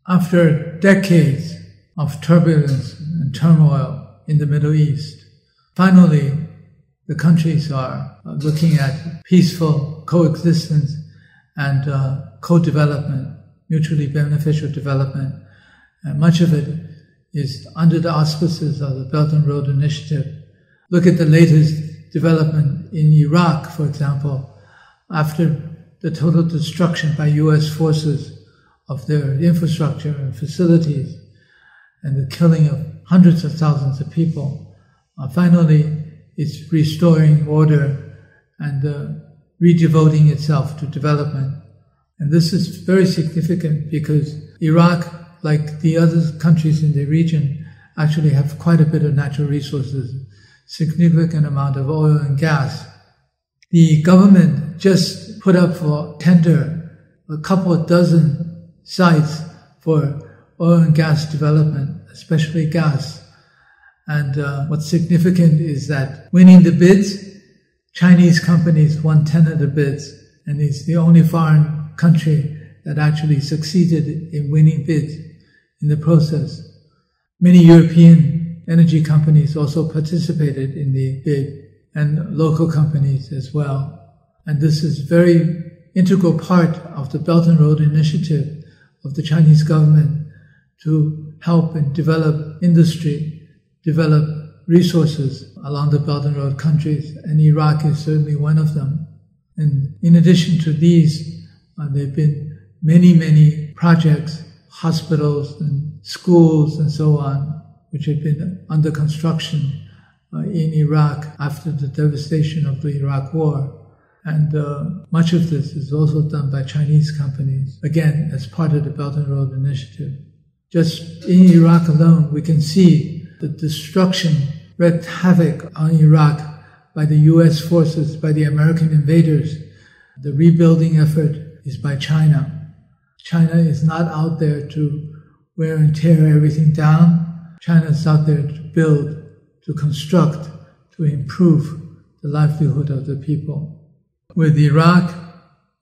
After decades of turbulence and turmoil in the Middle East, finally the countries are looking at peaceful coexistence and co-development, mutually beneficial development. And much of it is under the auspices of the Belt and Road Initiative. Look at the latest development in Iraq, for example, after the total destruction by U.S. forces of their infrastructure and facilities and the killing of hundreds of thousands of people. Finally, it's restoring order and redevoting itself to development. And this is very significant because Iraq, like the other countries in the region, actually have quite a bit of natural resources, significant amount of oil and gas. The government just put up for tender a couple of dozen sites for oil and gas development, especially gas. And what's significant is that winning the bids, Chinese companies won 10 of the bids, and it's the only foreign country that actually succeeded in winning bids in the process. Many European energy companies also participated in the bid, and local companies as well. And this is a very integral part of the Belt and Road Initiative of the Chinese government to help and develop industry, develop resources along the Belt and Road countries, and Iraq is certainly one of them. And in addition to these, there have been many projects, hospitals and schools and so on, which have been under construction in Iraq after the devastation of the Iraq War. And much of this is also done by Chinese companies, again, as part of the Belt and Road Initiative. Just in Iraq alone, we can see the destruction wreaked havoc on Iraq by the U.S. forces, by the American invaders. The rebuilding effort is by China. China is not out there to wear and tear everything down. China is out there to build, to construct, to improve the livelihood of the people. With Iraq,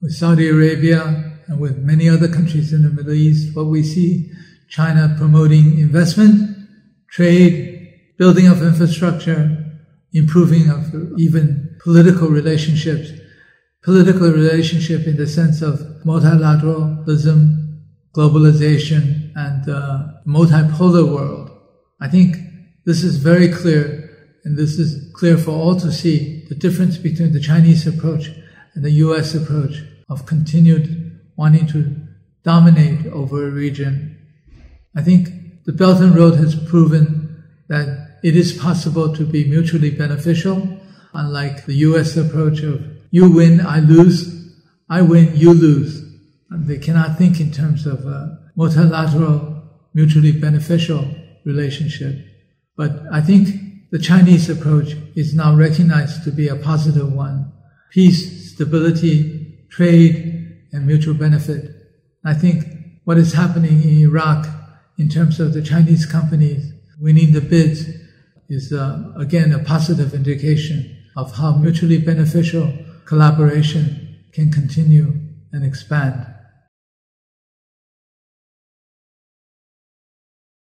with Saudi Arabia, and with many other countries in the Middle East, what we see, China promoting investment, trade, building of infrastructure, improving of even political relationships. Political relationship in the sense of multilateralism, globalization, and multipolar world. I think this is very clear, and this is clear for all to see, the difference between the Chinese approach and the U.S. approach of continued wanting to dominate over a region. I think the Belt and Road has proven that it is possible to be mutually beneficial, unlike the U.S. approach of you win, I lose, I win, you lose. And they cannot think in terms of a multilateral, mutually beneficial relationship. But I think the Chinese approach is now recognized to be a positive one. Peace, stability, trade, and mutual benefit. I think what is happening in Iraq in terms of the Chinese companies winning the bids is, again, a positive indication of how mutually beneficial collaboration can continue and expand.